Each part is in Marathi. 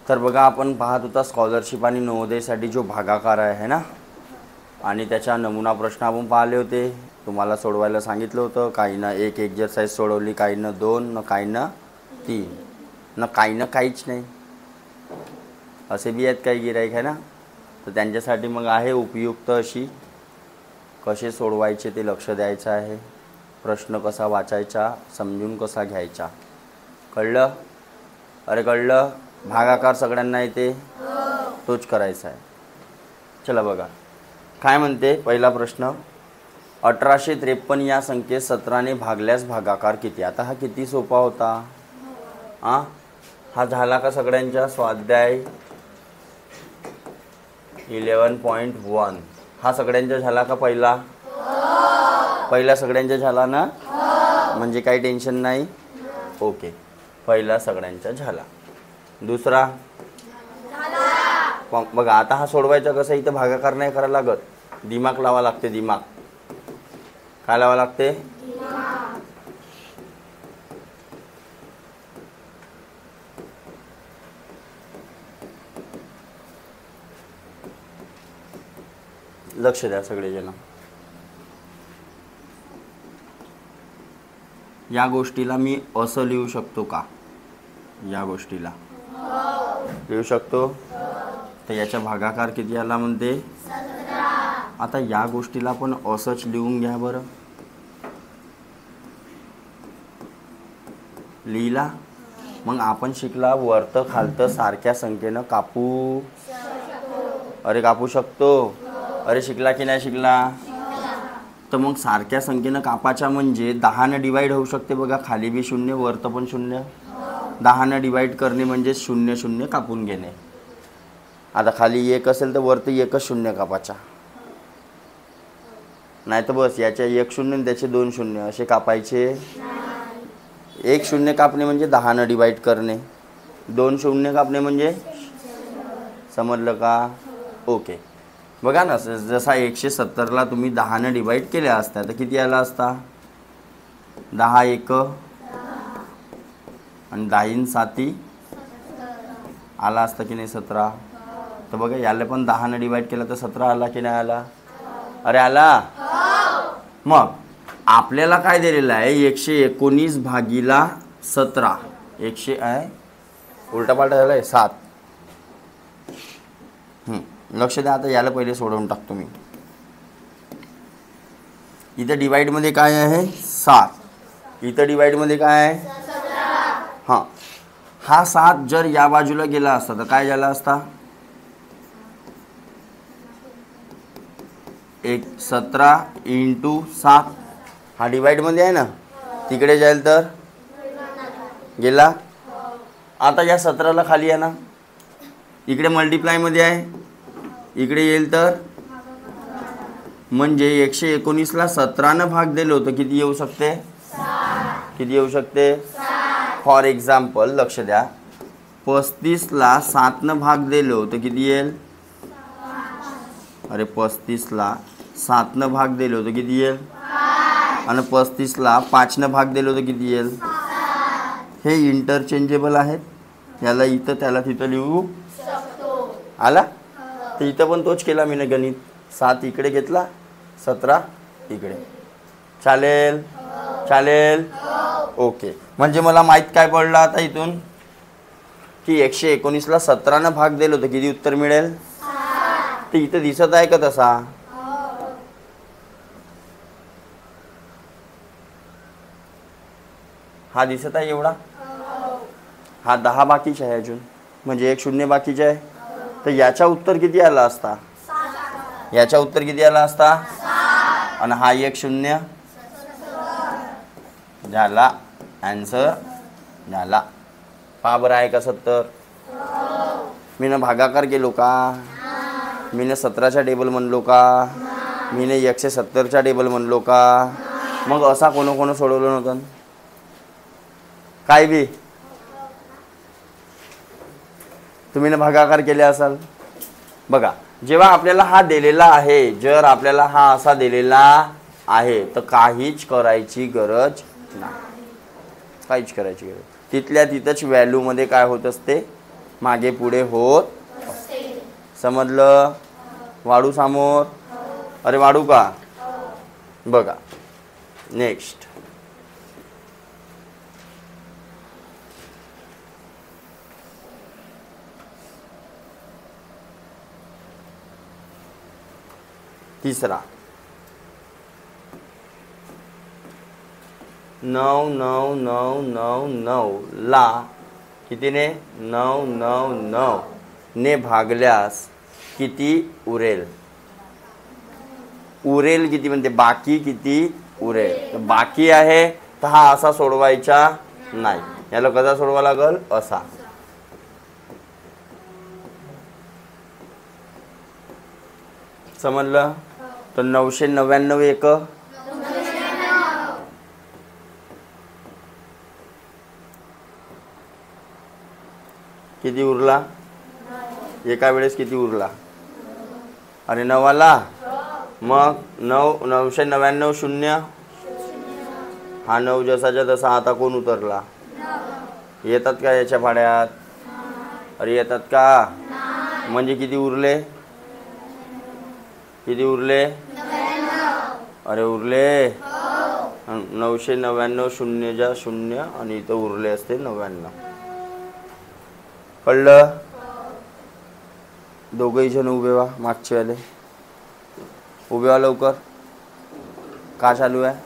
तर बघा, आपण पाहत होता स्कॉलरशिप आणि नवोदयसाठी जो भागाकार आहे ना, आणि त्याचा नमुना प्रश्न आपण पाहिले होते. तुम्हाला सोडवायला सांगितलं होतं. काहींना एक एक्झरसाइज सोडवली, काहींना 2, न काहींना 3, न काहींना काहीच नाही. असे बी आहेत काही गिराईक आहे ना. तर त्यांच्यासाठी मग आहे उपयुक्त अशी कसे सोडवायचे ते लक्ष द्यायचं आहे. प्रश्न कसा वाचायचा, समजून कसा घ्यायचा. कळलं? अरे कळलं? भागाकार सगळ्यांना येते, तोच करायचा आहे. चला बघा काय म्हणते. पहिला प्रश्न, 1853 या संख्येत 17ने भागल्यास भागाकार किती. आता हा किती सोपा होता. हा झाला का सगळ्यांच्या स्वाध्याय 11.1. हा सगळ्यांचा झाला का पहिला. पहिला सगळ्यांचा झाला ना, म्हणजे काही टेन्शन नाही. ओके, पहिला सगळ्यांचा झाला. दुसरा बघा, आता हा सोडवायचा कसं. इथं भागाकार नाही करायला लागत, दिमाग लावा लागते. दिमाग काय लावा लागते. लक्ष द्या सगळेजण. या गोष्टीला मी असं लिहू शकतो का. या गोष्टीला लिहू शकतो. तर याचा भागाकार किती आला म्हणते 17. आता या गोष्टीला पण असंच लिहून घ्या बरं. लिहिला. मग आपण शिकला वरतं खालतं सारख्या संख्येनं कापू. अरे कापू शकतो. अरे शिकला की नाही शिकला. तर मग सारख्या संख्येनं कापायच्या म्हणजे 10ने डिवाईड होऊ शकते. बघा खाली बी 0, वरतं पण 0. 10ने डिवाईड करणे म्हणजे 0 0 कापून घेणे. आता खाली 1 असेल तर वरती 1च 0 कापायचा. नाही तर बस याच्या 1 0 आणि त्याचे 2 0 असे कापायचे. 1 0 कापणे म्हणजे 10ने डिवाईड करणे. 2 0 कापणे म्हणजे, समजलं का. ओके, बघा ना, जसा 170ला तुम्ही 10ने डिवाईड केल्या असत्या तर किती आला असता. 10 1 आणि 10 7 आला असता की नाही 17. तर बघा याला पण 10ने डिवाईड केलं तर 17 आला की नाही आला. अरे आला. मग आपल्याला काय दिलेलं आहे 119 भागीला 17. 100 आहे, उलटापालटा झाला आहे 7. लक्ष द्या. आता याला पहिले सोडवून टाकतो मी. इथं डिवाईडमध्ये काय आहे 7. इथं डिवाईडमध्ये काय आहे 17. हां, हा 7 जर या बाजूला गेला असता तर काय झाला असता. 17 × 7. हा डिवाईडमध्ये आहे ना, तिकडे जाईल तर गेला. आता या 17ला खाली आहे ना, इकडे मल्टिप्लायमध्ये आहे, इकडे येईल तर म्हणजे 119ला 17ने भाग दिलं तर किती येऊ शकते. किती येऊ शकते. फॉर एक्झाम्पल लक्ष द्या, 35ला 7ने भाग दिलो तर किती येईल. अरे 35ला 7ने भाग दिलो तर किती येईल. आणि 35ला 5ने भाग दिलो तर किती येईल. हे इंटरचेंजेबल आहेत. याला इथं त्याला तिथं लिहू आला. तर इथं पण तोच केला मी ना गणित. 7 इकडे घेतला, 17 इकडे. चालेल. चालेल. ओके, म्हणजे मला माहीत काय पडलं आता इथून की 119ला 17ने भाग दिलो तर किती उत्तर मिळेल. तर इथं दिसत आहे का तसा. हा दिसत आहे एवढा. हा 10 बाकीचा आहे अजून, म्हणजे 1 0 बाकीचा आहे. तर याचा उत्तर किती आला असता. याचा उत्तर किती आला असता. आणि हा 1 0 झाला. आन्सर झाला. पहा बरं आहे का 70. मी भागाकार केलो का. मी 17च्या टेबल म्हणलो का. मी 170च्या टेबल म्हणलो का. मग असा कोण सोडवलं नव्हतं काय बी. तुम्ही भागाकार केले असाल. बघा, जेव्हा आपल्याला हा दिलेला आहे, जर आपल्याला हा असा दिलेला आहे तर काहीच करायची गरज नाही. काहीच करायची गरज. तिथल्या तिथंच व्हॅल्यूमध्ये काय होत असते मागे पुढे होत समजलं. वाढू समोर. अरे वाढू का. बघा नेक्स्ट. तिसरा 9 9 9 9 9 ला कितीने 9 9 9 ने भागल्यास किती उरेल. उरेल किती म्हणते बाकी किती उरेल. तर बाकी आहे तर हा असा सोडवायचा नाही. याला कसा सोडवा लागल असा. समजलं. तर 999 एक किती उरला. एका वेळेस किती उरला. आणि 9 आला. मग 999 शून्य. हा 9 जसाच्या तसा. आता कोण उतरला. येतात का याच्या भाड्यात. अरे येतात का. म्हणजे किती उरले. किती उरले. अरे उरले 999 शून्यच्या शून्य आणि इथं उरले असते 99. कळलं. दोघंही जण उभे व्हा. मागचे वाले उभे व्हा लवकर. का चालू आहे.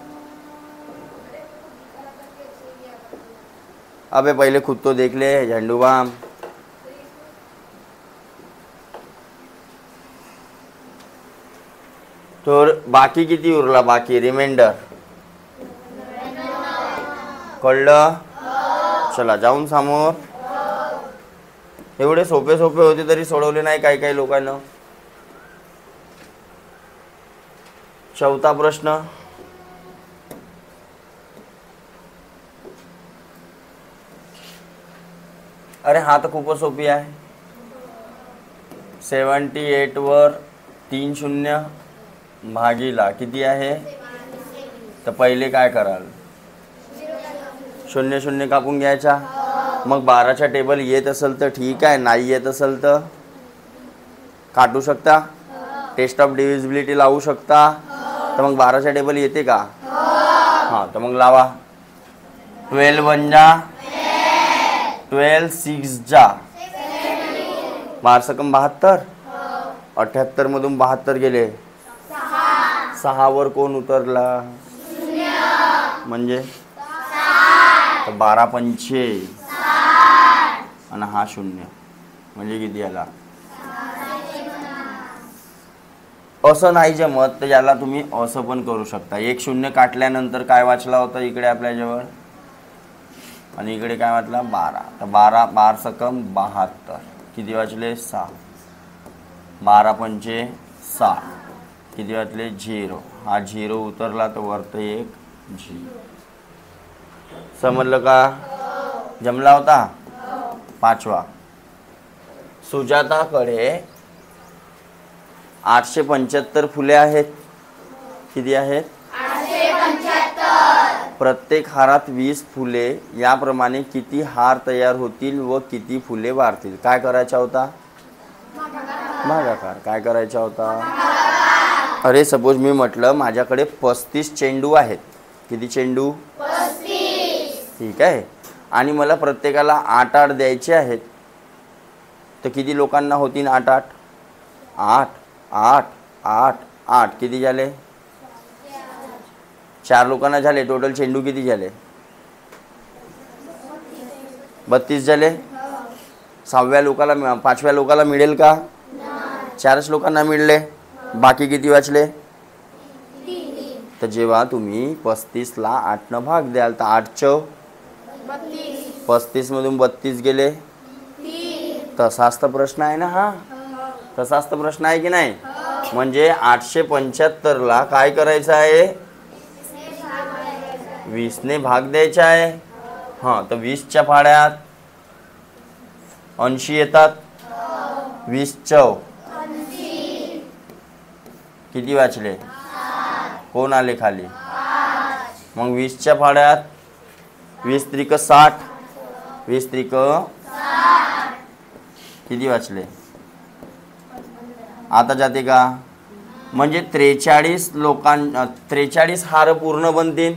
अबे पहले खुद तो देख ले झंडू बाम. तर बाकी किती उरला. बाकी रिमाइंडर. कळलं. चला जाऊन समोर. एवढे सोपे सोपे होते तरी सोडवले नाही काही काही लोकांना. चौथा प्रश्न. अरे हा तर खूपच सोपी आहे. 78 वर 3 शून्य भागीला किती आहे. तर पहिले काय कराल. 0 0 कापून घ्यायचा. मग 12च्या टेबल येत असेल तर ठीक आहे. नाही येत असेल तर काटू शकता. टेस्ट ऑफ डिव्हिजिबिलिटी लावू शकता. तर मग 12च्या टेबल येते का. हां तर मग लावा. 12 1 जा 12 6 जा 12 सकम 72. 78 मधून 72 गेले. 6 वर कोण उतरला. म्हणजे 12 पंचे आणि हा 0 म्हणजे किती आला. असं नाही जमत तर याला तुम्ही असं पण करू शकता. 1 0 काटल्यानंतर काय वाचला होता इकडे आपल्याजवळ आणि इकडे काय वाचला 12. तर 12 सकम 72 किती वाचले 6. 12 पंचे 6 किती वाचले 0. हा 0 उतरला तर वरत 1 0. समजलं का. जमला होता. पाचवा. सुजाताकडे 875 फुले आहेत. किती आहेत 875. प्रत्येक हारात 20 फुले याप्रमाणे किती हार तयार होतील व किती फुले वाढतील. काय करायचा होता भागाकार. काय करायचा होता. अरे सपोज मी म्हटलं माझ्याकडे 35 चेंडू आहेत. किती चेंडू 35. ठीक आहे. आणि मला प्रत्येकाला 8 द्यायचे आहेत. तर किती लोकांना होतील 8 8 8 8 8 8 किती झाले 4 लोकांना झाले. टोटल चेंडू किती झाले 32 झाले. 6व्या लोकाला 5व्या लोकाला मिळेल का. 4च लोकांना मिळले. बाकी किती वाचले. तर जेव्हा तुम्ही 35 ला 8 न भाग द्याल तर 8 चौ 35 मधून 32 गेले. तसाच तर प्रश्न आहे ना हा. तसाच तर प्रश्न आहे की नाही. म्हणजे 875 ला काय करायचं आहे 20 ने भाग द्यायचा आहे. हां तर 20च्या फाड्यात 80 येतात. 20 चौ किती वाचले कोण आले खाली. मग 20च्या फाड्यात 20 त्रिक 60 20 त्रिक किती वाचले? आता जाते का? म्हणजे 43 43 हार पूर्ण बनतील.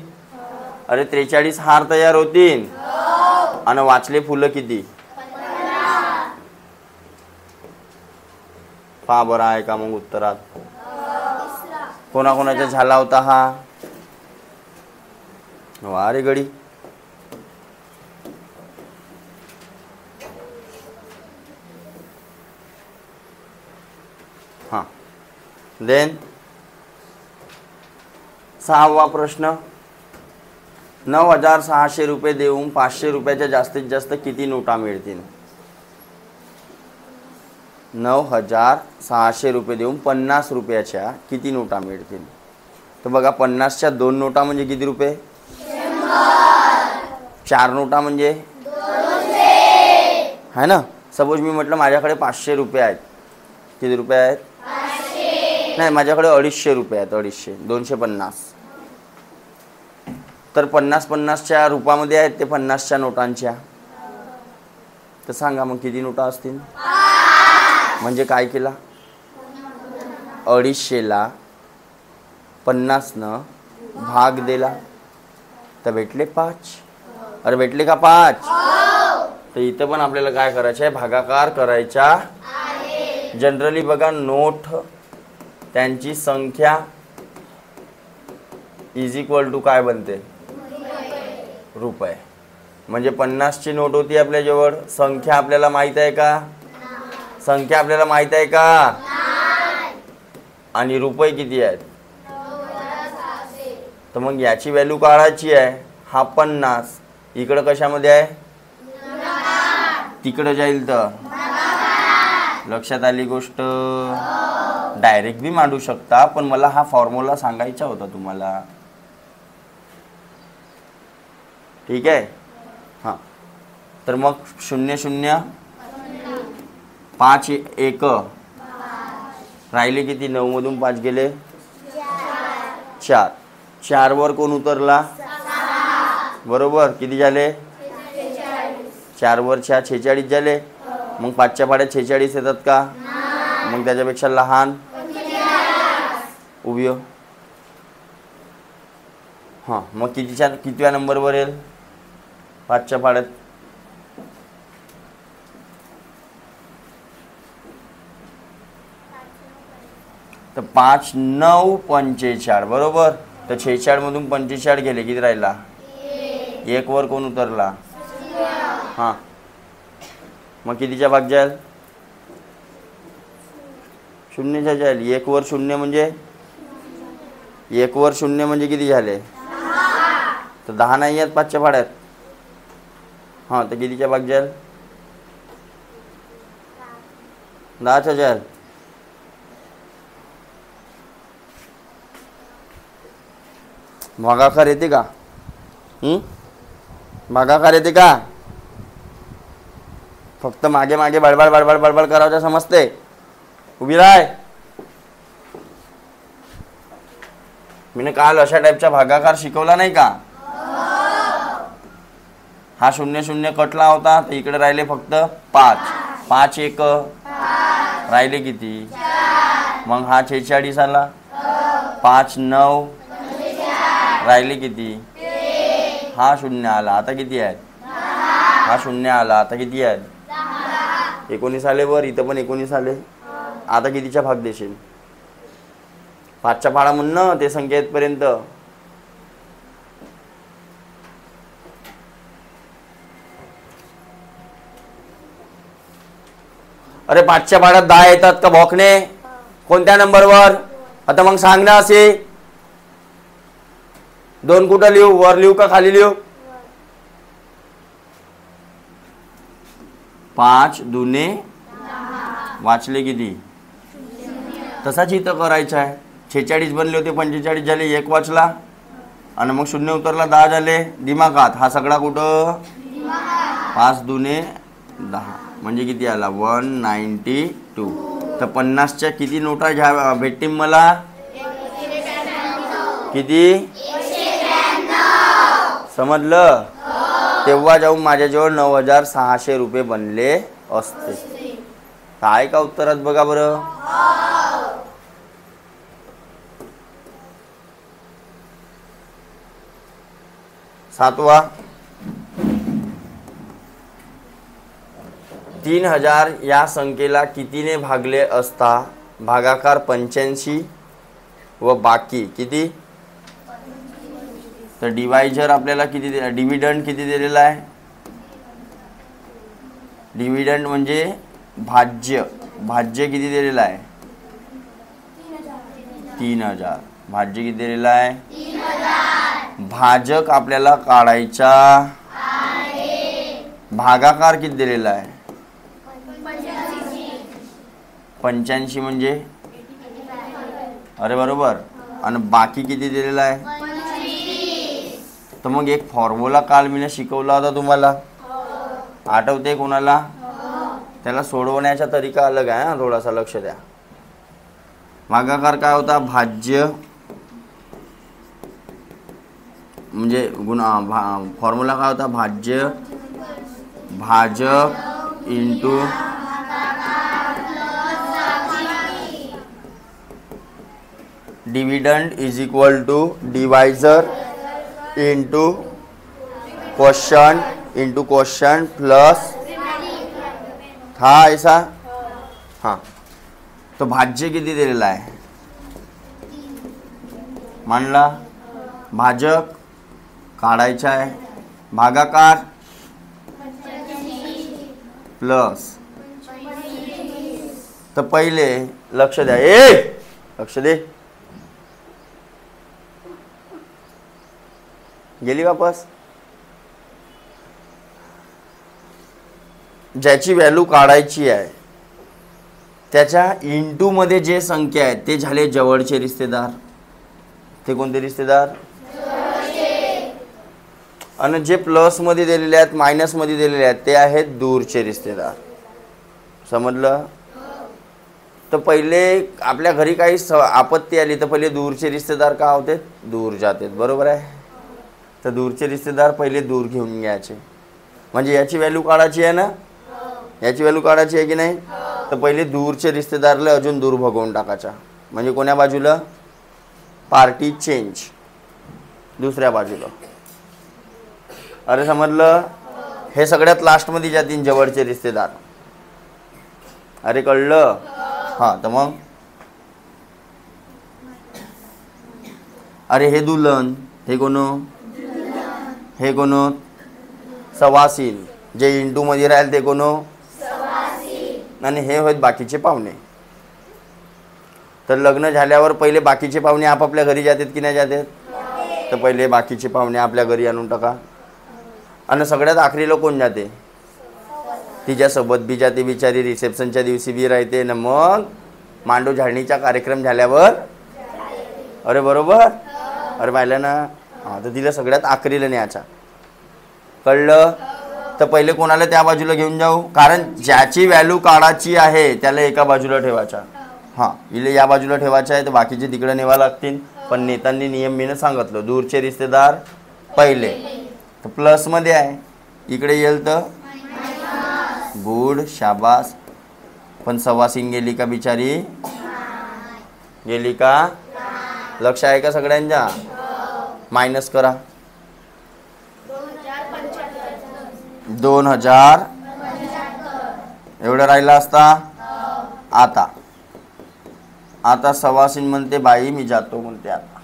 अरे 43 हार तयार होतील. आणि वाचले फुलं किती? पहा बरं आहे का मग उत्तरात? कोणाकोणाचा झाला होता हा? वा रे गडी. हां देन 6वा प्रश्न. 9,600 रुपये देऊन 500 रुपयाच्या जास्तीत जास्त किती नोटा मिळतील? 9,600 रुपये देऊन 50 रुपयाच्या किती नोटा मिळतील? तर बघा 50च्या 2 नोटा म्हणजे किती रुपये? 4 नोटा म्हणजे 200 है ना. सपोज मी म्हटलं माझ्याकडे 500 रुपये आहेत. किती रुपये आहेत? 500. नाही, माझ्याकडे 250 रुपये आहेत. 250 250. तर 50-50च्या रूपामध्ये आहेत ते 50च्या नोटांच्या. तर सांगा मग किती नोटा असतील? म्हणजे काय केला? 250ला 50नं भाग दिला तर भेटले 5. अरे भेटले का 5? तर इथं पण आपल्याला काय करायचं आहे? भागाकार करायचा. जनरली बघा नोट त्यांची संख्या इज इक्वल टू काय बनते? रुपये. म्हणजे 50ची नोट होती आपल्याजवळ. संख्या आपल्याला माहित आहे का? संख्या आपल्याला माहित आहे का? आणि रुपये किती आहेत? तर मग याची व्हॅल्यू काढायची आहे. हा 50 इकडं कशामध्ये आहे? तिकडं जाईल तर लक्षात आली गोष्ट. डायरेक्ट बी मांडू शकता, पण मला हा फॉर्म्युला सांगायचा होता तुम्हाला. ठीक आहे. हां तर मग 0 0 5 1 राहिले किती? 9 मधून 5 गेले 4. 4 वर कोण उतरला? बरोबर. किती झाले? 4 वर 4 46 झाले. मग 5च्या पाड्यात 46 येतात का? मग त्याच्यापेक्षा लहान उभी हो. हां मग कितव्या नंबरवर येईल? 5च्या पाड्यात. तर 5 9 45 बरोबर. तर 46 मधून 45 गेले. किती राहिला? 1 वर कोण उतरला? हां मग कितीच्या भाग जाईल? 0च्या जाईल. 1 वर 0 म्हणजे 1 वर 0 म्हणजे किती झाले? 10. तर 10 नाही आहेत 5च्या पाड्यात. हां तर कितीच्या भाग जाईल? 10च्या जाईल. भागाकार येते का? भागाकार येते का? फक्त मागे मागे बडबड बडबड बडबड करायचं समजते. उभी राय. मी काल अशा टाईपचा भागाकार शिकवला नाही का? हा 0 0 कटला होता तर इकडे राहिले फक्त 5. 5 1 राहिले किती? मग हा 46 आला. 5 9 राहिले किती? हा 0 आला. आता किती आहेत? हा 0 आला. आता किती आहेत? 19 आले वर. इथं पण 19 आले. आता कितीच्या भाग देशील? 5च्या पाडा म्हणणं ते संख्या येतपर्यंत. अरे 5च्या पाड्यात 10 येतात का भोकणे? कोणत्या नंबरवर? आता मग सांग ना. असे 2 कुठं लिहू? वर लिहू का खाली लिहू? 5 दुने वाचले किती? तसाच इथं करायचं आहे. 46 बनले होते 45 झाले. 1 वाचला आणि मग 0 उतरला 10 झाले. दिमागात हा सगळा कुठं? 5 दुने 10 म्हणजे किती आला? 192. तर 50च्या किती नोटा घ्या भेटतील मला? किती? समजलं? तेव्हा जाऊन माझ्याजवळ 9,600 रुपये बनले असते. काय का उत्तरात बघा बरं. सातवा, 3000 या संख्येला कितीने भागले असता भागाकार 85 व बाकी किती. तर डिवायझर आपल्याला किती डिव्हिडंड किती दिलेला आहे. डिव्हिडंड म्हणजे भाज्य. भाज्य किती दिलेला आहे. 3000. भाज्य किती दिलेला आहे. भाजक आपल्याला काढायचा आहे. भागाकार किती दिलेला आहे. 85 म्हणजे अरे बरोबर. आणि बाकी किती दिलेला आहे. तर मग एक फॉर्म्युला काल मी शिकवला होता तुम्हाला, आठवते कोणाला. त्याला सोडवण्याचा तरीका अलग आहे हा, थोडासा लक्ष द्या. भागाकार काय होता. भाज्य म्हणजे फॉर्म्युला काय होता. भाज्य भाजक into dividend is equal to divisor into quotient plus हा ऐसा. हाँ, तो भाज्य किती दिलेला आहे. मानला. भाजक काढायचा आहे. भागाकार प्लस. तर पहिले लक्ष द्या. लक्ष दे. गेली वापस. ज्याची व्हॅल्यू काढायची आहे त्याच्या इंटू मध्ये जे संख्या आहेत ते झाले जवळचे रिश्तेदार. ते कोणते रिश्तेदार. आणि जे प्लस मध्ये दिलेले आहेत मायनस मध्ये दिलेले आहेत ते आहेत दूरचे रिश्तेदार. समजलं. तर पहिले आपल्या घरी काही आपत्ती आली तर पहिले दूरचे रिश्तेदार का होते. दूर जाते. बरोबर आहे. तर दूरचे रिश्तेदार पहिले दूर घेऊन घ्यायचे. म्हणजे याची व्हॅल्यू काढायची आहे ना. याची व्हॅल्यू काढायची आहे की नाही. तर पहिले दूरचे रिश्तेदारला अजून दूर भगवून टाकायचा. म्हणजे कोण्या बाजूला. Party change. दुसऱ्या बाजूला. अरे समजलं. हे सगळ्यात लास्टमध्ये जातील जवळचे रिश्तेदार. अरे कळलं. हां, तर मग अरे हे दुल्हन. हे कोण. हे कोण. सवासीन. जे इंटू मध्ये राहील ते कोण. आणि हे होत बाकीचे पाहुणे. तर लग्न झाल्यावर पहिले बाकीचे पाहुणे आपापल्या घरी जातात की नाही जातात. तर पहिले बाकीचे पाहुणे आपल्या घरी आणून टाका. आणि सगळ्यात आखरीला कोण जाते. तिच्यासोबत बी जाते बिचारी. रिसेप्शनच्या दिवशी बी राहते ना. मग मांडू झाडणीचा कार्यक्रम झाल्यावर. अरे बरोबर. अरे पाहिलं ना. हां, तर तिला सगळ्यात आखरीला न्यायचा. कळलं. तर पहिले कोणाला त्या बाजूला घेऊन जाऊ. कारण ज्याची व्हॅल्यू काढायची आहे त्याला एका बाजूला ठेवायचा. हां, इले या बाजूला ठेवायचं आहे तर बाकीचे तिकडे नेवा लागतील. पण नेत्यांनी नियम मीनं सांगितलं. दूरचे रिश्तेदार पहिले. तर प्लसमध्ये आहे. इकडे येईल तर गुड शाबास. पण सवासीन गेली का बिचारी. गेली का. लक्ष आहे का सगळ्यांच्या. मायनस करा. 2000 एवढं राहिलं असता. आता सवासीन म्हणते बाई मी जातो म्हणते आता.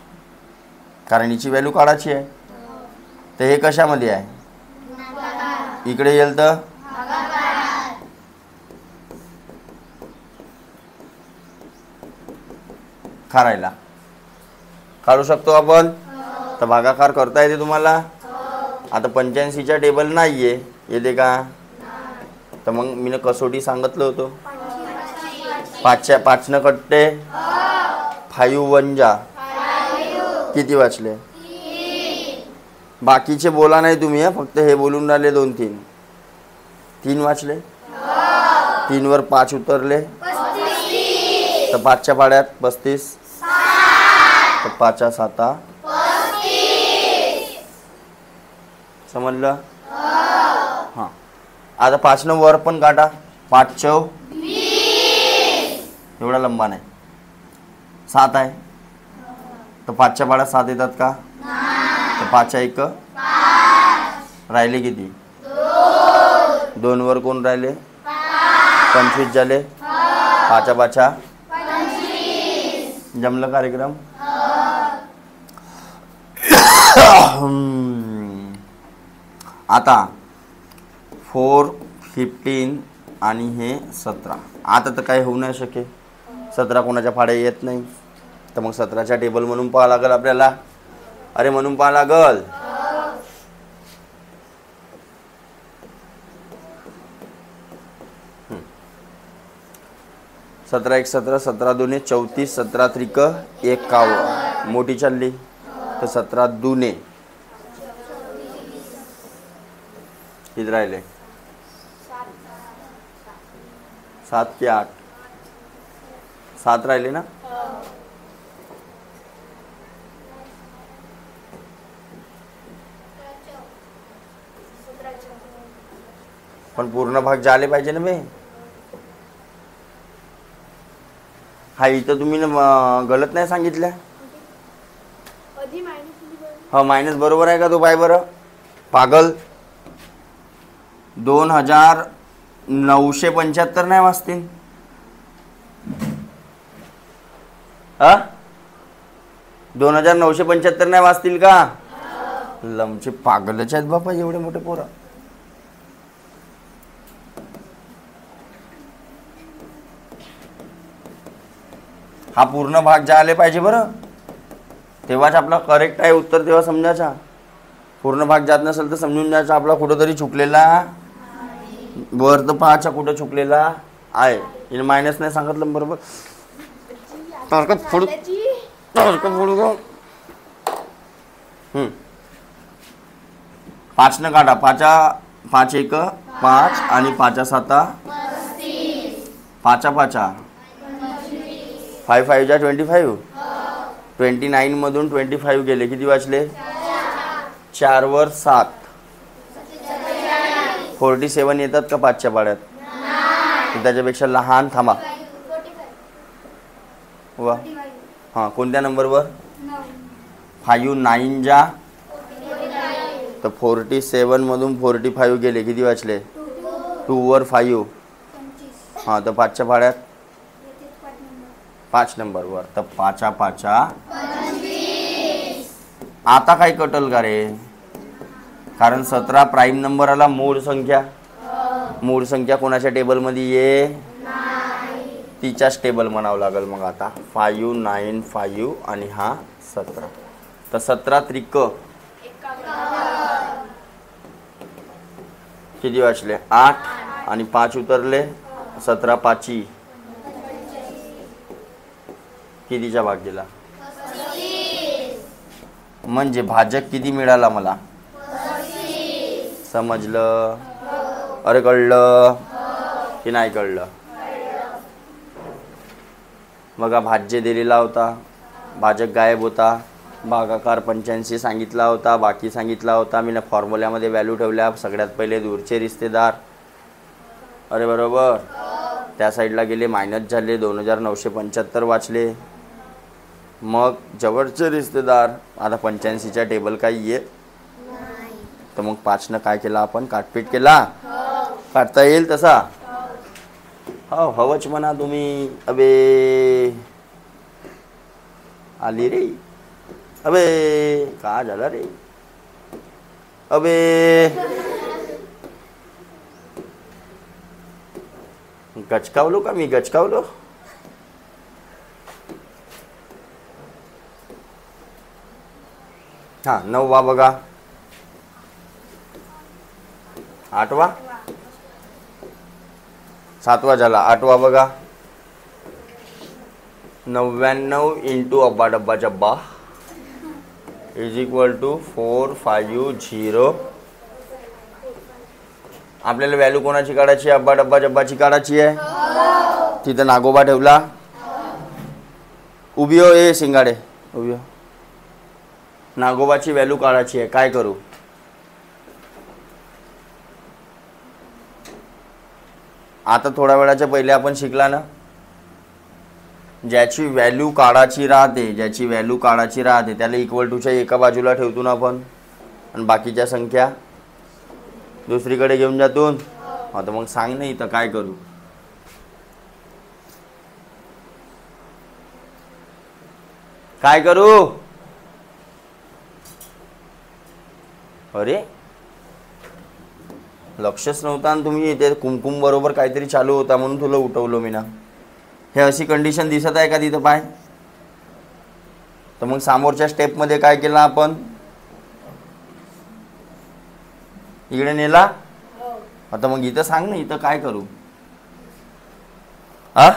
कारण हिची व्हॅल्यू काढायची आहे. तर हे कशामध्ये आहे. इकडे येईल तर खारायला. काढू शकतो आपण. तर भागाकार करता येते तुम्हाला. आता 85च्या टेबल नाही आहे. येते का. तर मग मी कसोटी सांगितलं होतं. 5 कट्टे 5 वंजा किती वाचले. बाकीचे बोला नाही तुम्ही. फक्त हे बोलून राहिले 2-3. 3 वाचले. 3 वर 5 उतरले. तर 5च्या पाड्यात 35. तर 5 7 समजलं. हां, आता 5 वर पण काटा. 5 चौ 20. एवढा लंबा नाही. 7 आहे तर 5च्या पाड्यात 7 येतात का? तर 5 1 राहिले किती? 2 वर कोण राहिले? 25 झाले. 5 5 जमलं कार्यक्रम. आता 4 15 आणि हे 17. आता तर काही होऊ नाही शके. 17 कोणाच्या फाड्या येत नाही तर मग 17च्या टेबल म्हणून पाहा लागल आपल्याला. अरे म्हणून पाहा लागल. सतरा 1 17, 17 2 34, 17 त्रिक 51. मोठी चालली तर 17 2 किती राहिले? 7 की 8? 7 राहिले ना. पण पूर्ण भाग झाले पाहिजे ना बे. हा इथं तुम्ही गलत नाही सांगितलं. हा मायनस बरोबर आहे का तो? पाय बरं पागल. 2975 नाही वाजतील. हा 2975 नाही वाजतील का? लमचे पागलच आहेत बापा एवढे मोठे पोरं. हा पूर्ण भाग जे आले पाहिजे बरं, तेव्हाच आपला करेक्ट आहे उत्तर. तेव्हा समजायचा. पूर्ण भाग जात नसेल तर समजून जायचा आपला कुठंतरी चुकलेला. वर तर पाहायचा कुठं चुकलेला आहे. हिने मायनस नाही सांगितलं बरोबर. तारकत फोडू गो. 5 न काढा. 5 1 5 आणि 5 7 5 5 5 5 25. 29 मधून 25 गेले. किती वाचले? 4 वर 7. 47 येतात का 5च्या पाड्यात? त्याच्यापेक्षा लहान. थांबा वा. हां कोणत्या नंबरवर? 5 9 जा तर 47 मधून 45 गेले. किती वाचले? 2 वर 5. हां तर 5च्या पाड्यात 5 नंबरवर. तर 5 5 आता काय कटल का रे? कारण 17 प्राईम नंबर आला. मूळ संख्या. मूळ संख्या कोणाच्या टेबलमध्ये ये? तिच्याच टेबल म्हणावं लागेल मग आता. 5 9 5 आणि हा 17. तर 17 त्रिक किती वाचले? 8 आणि 5 उतरले. 17 5 कितीचा भाग दिला? म्हणजे भाजक किती मिळाला मला? समजलं? अरे कळलं की नाही कळलं? बघा भाज्य दिलेला होता, भाजक गायब होता, भागाकार 85 सांगितला होता, बाकी सांगितला होता. मी फॉर्म्युल्यामध्ये व्हॅल्यू ठेवल्या. सगळ्यात पहिले दूरचे रिश्तेदार. अरे बरोबर. त्या साईडला गेले मायनस झाले. 2975 वाचले. मग जवळचे रिश्तेदार. आता 85च्या टेबल काही आहे तर मग 5 काय केला आपण? काटपीट केला. काढता येईल तसा? हो हवंच म्हणा तुम्ही. अबे आली रे. अबे का झाला रे? अबे गचकावलो का मी? गचकावलो. हां 9वा बघा. 8वा 7वा झाला. 8वा बघा. 99 इंटू अब्बा डब्बा जब्बा इज इक्वल टू 450. आपल्याला व्हॅल्यू कोणाची काढायची? अब्बा डब्बा जब्बाची काढायची आहे. तिथं नागोबा ठेवला. उभी हो ए शिंगाडे उभी हो. नागोबाची व्हॅल्यू काढायची आहे. काय करू? आता थोड्या वेळाच्या पहिले आपण शिकला ना ज्याची व्हॅल्यू काढायची राहते, ज्याची व्हॅल्यू काढायची राहते त्याला इक्वल टूच्या एका बाजूला ठेवतो ना आपण, आणि बाकीच्या संख्या दुसरीकडे घेऊन जातो. आता मग सांग ना इथं काय करू. काय करू. अरे लक्षच नव्हतं आणि तुम्ही इथे कुमकुम बरोबर काहीतरी चालू होता म्हणून तुला उठवलो मी ना. हे अशी कंडिशन दिसत आहे का तिथं पाय. तर मग समोरच्या स्टेपमध्ये काय केलं आपण, इकडे नेला. आता मग इथं सांग ना इथं काय करू. हा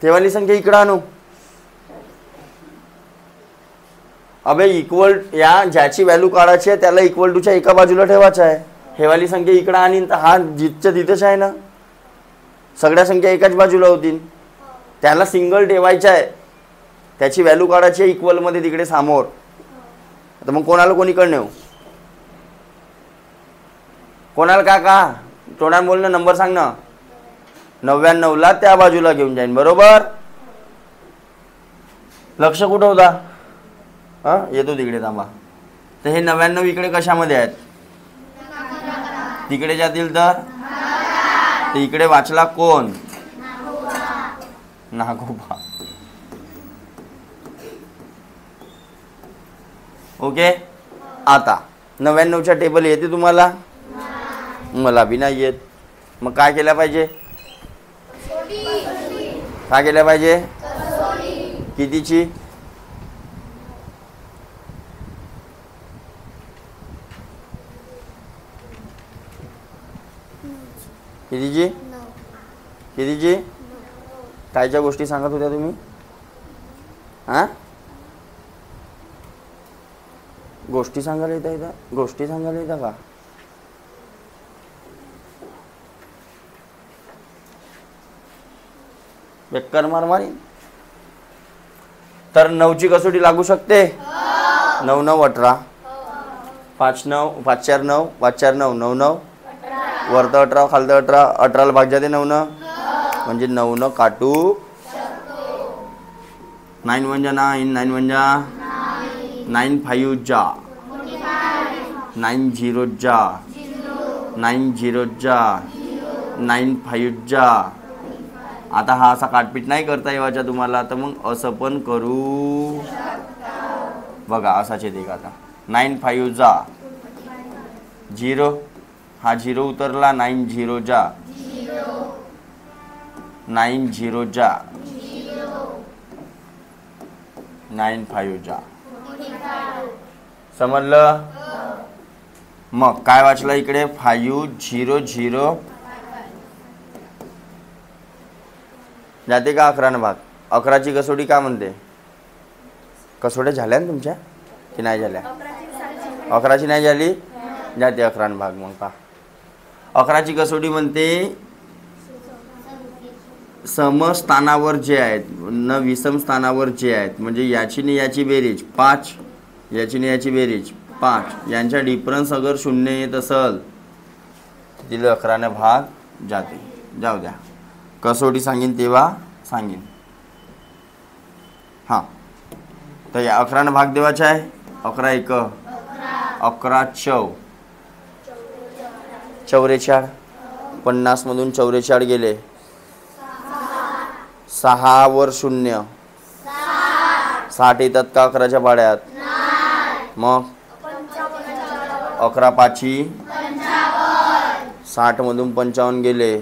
तेवाली संख्या इकडं आणू. अबे इक्वल या ज्याची व्हॅल्यू काढायची आहे त्याला इक्वल टूच्या एका बाजूला ठेवायचं आहे. हेवाली संख्या इकडं आणि हा जिथच्या तिथेच आहे ना, सगळ्या संख्या एकाच बाजूला होतील. त्याला सिंगल ठेवायचं आहे, त्याची व्हॅल्यू काढायची आहे इक्वलमध्ये तिकडे समोर. आता मग कोणाला कोणीकडे नेऊ. कोणाला काका तोंडाने बोल ना, नंबर सांग ना. 99ला त्या बाजूला घेऊन जाईन बरोबर. लक्ष कुठं होता. हा येतो तिकडे थांबा. तर हे 99 इकडे कशामध्ये आहेत, तिकडे जातील तर इकडे वाचला कोण, नागोबा. ओके. आता 99च्या टेबल येते तुम्हाला, मला बी नाही येत. मग काय केलं पाहिजे, काय केलं पाहिजे, कितीची, कितीची, कितीची, कायच्या गोष्टी सांगत होत्या तुम्ही. हा गोष्टी सांगायला येता येता, गोष्टी सांगायला येता का. बेकार मार मारी. तर 9ची कसोटी लागू शकते. 9 9 18, 5 9 5 4 9 5 4 9 9 9, वरतं 18 खालतं 18, 18ला भाग जाते 9 न, म्हणजे 9 न काटू. 9 1 जा 9, 9 1 जा 9, 5 जा 9, 0 जा 9, 0 जा 9, 5 जा. आता हा असा काटपीट नाही करता येवायचा तुम्हाला, तर मग असं पण करू बघा. असाच येते का आता. 9 5 जा 0, हा 0 उतरला. 9 0 जा 9, 0 जा 9 5 जा. समजलं. मग काय वाचलं इकडे, 5 0 0 जाते का 11 भाग. 11ची कसोटी का म्हणते. कसोट्या झाल्या ना तुमच्या की नाही झाल्या. 11ची नाही झाली, जाते 11 भाग. मग का 11ची कसोटी म्हणते समस्थानावर जे आहेत न विषम स्थानावर जे आहेत, म्हणजे याची ने याची बेरीज 5, याची ने याची बेरीज 5, यांच्या डिफरन्स अगर 0 येत असेल तिला 11 भाग जाते. जाऊ द्या कसोटी सांगेन तेव्हा सांगेन. हां तर या 11 भाग देवाचा आहे. 11 1 11 4 44, 50 मधून 44 गेले. 6 वर 0, 60 येतात का 11च्या पाड्यात. मग 11 5 60 मधून 55 गेले,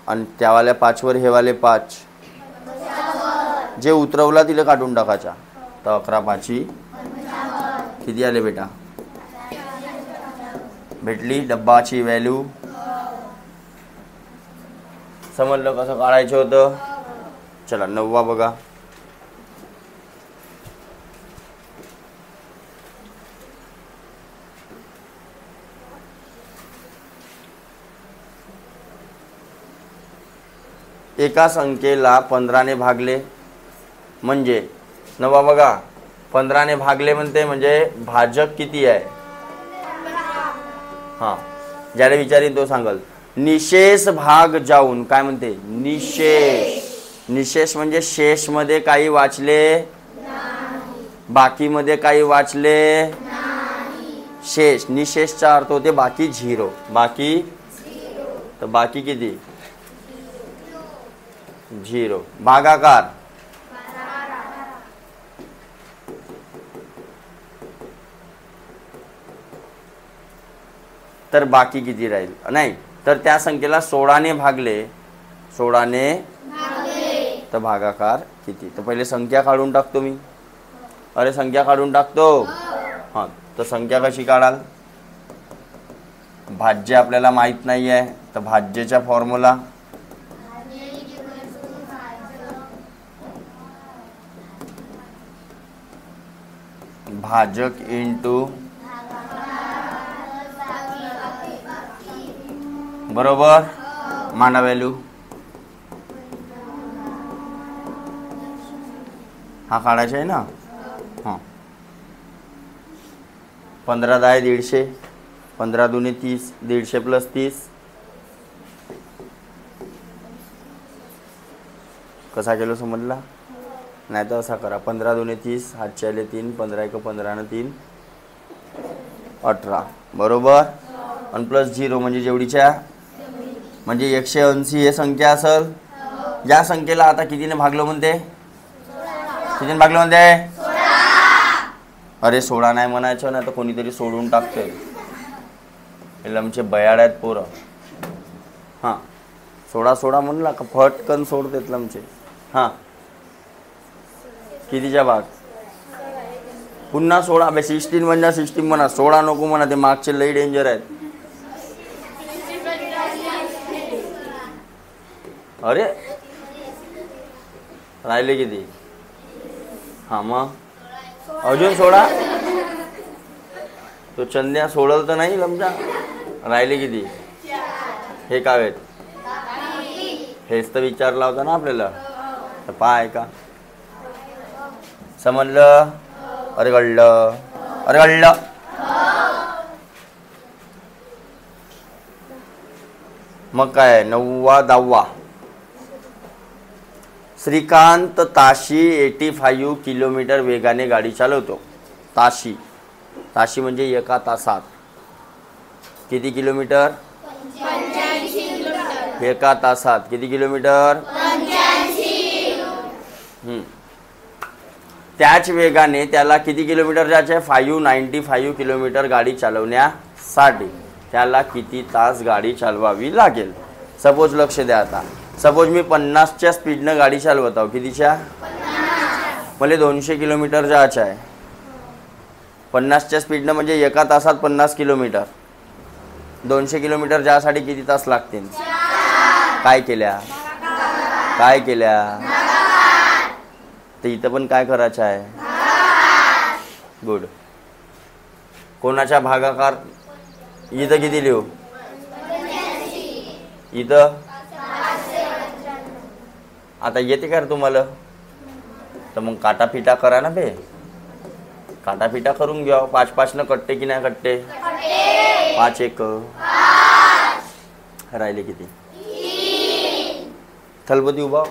आणि त्यावाल्या 5 वर हेवाले 5 जे उतरवला तिला काढून टाकायचा. तर 11 5 किती आले बेटा, भेटली डब्बाची व्हॅल्यू. समजलं कसं काढायचं होतं. चला 9वा बघा. एका संख्येला 15ने भागले म्हणजे 9वा बघा. 15ने भागले म्हणते म्हणजे भाजक किती आहे. हां ज्याला विचारीन तो सांगल. निशेष भाग जाऊन काय म्हणते? निशेष. निशेष म्हणजे शेष मध्ये काही वाचले नाही, बाकी मध्ये काही वाचले नाही. शेष, निशेषचा अर्थ होते बाकी झिरो. बाकी तर बाकी किती? झिरो. भागाकार तर बाकी किती राहील? नाही तर त्या संख्येला 16ने भागले, 16ने तर भागाकार किती? तर पहिले संख्या काढून टाकतो मी. अरे संख्या काढून टाकतो. हां तर संख्या कशी काढाल? भाज्य आपल्याला माहित नाही आहे तर भाज्यचा फॉर्म्युला भाजक इंटू बरोबर. मांडा व्हॅल्यू हा काढायचा आहे ना. हां 15 × 10 150, 15 × 2 = 30, 150 + 30 कसा केलो समजला? नाही तर असा करा 15 × 2 = 30, हातचे आले 3, 15 × 1 = 15 आणि 3 18 बरोबर. आणि प्लस 0 म्हणजे जेवढीच्या म्हणजे 180 हे संख्या असेल. या संख्येला आता कितीने भागलो म्हणते? कितीने भागलो म्हणते? अरे 16 नाही म्हणायचं ना तर कोणीतरी सोडून टाकते. हे आमचे बयाड आहेत पोरं. हां 16 म्हणला का फटकन सोडतात आमचे. हां कितीच्या भाग? पुन्हा 16. 16 म्हणा 16 म्हणा, 16 नको म्हणा, ते मागचे लई डेंजर आहेत. अरे राहिले किती? हां मग अजून 16. तो चंद्या सोडल तर नाही लमजा. राहिले किती? हे काय आहेत? हेच तर विचारला होता ना आपल्याला. तर पाय का समजलं? अरे कळलं, अरे कळलं. मग काय 9वा 10वा. श्रीकांत ताशी 85 किलोमीटर वेगाने गाडी चालवतो. ताशी, ताशी म्हणजे एका तासात किती किलोमीटर? 85 किलोमीटर. एका तासात किती किलोमीटर? 85. त्याच वेगाने त्याला किती किलोमीटर जायचे? 595 किलोमीटर गाडी चालवण्यासाठी त्याला किती तास गाडी चालवावी लागेल? सपोज लक्ष द्या आता. सपोज मी 50च्या स्पीडनं गाडी चालवत आहो. कितीच्या? मला 200 किलोमीटर जायचं आहे. 50च्या स्पीडनं म्हणजे एका तासात 50 किलोमीटर. 200 किलोमीटर जायसाठी किती तास लागतील? काय केल्या? काय केल्या? तर इथं पण काय करायचं आहे? गुड. कोणाच्या भागाकार? इथं किती लिहू? इथं आता येते का तुम्हाला? तर मग काटापिटा करा ना बे. काटापिटा करून घ्या. 5 न कट्टे की नाही कट्टे? 5 1 राहिले किती? थलपती उभा.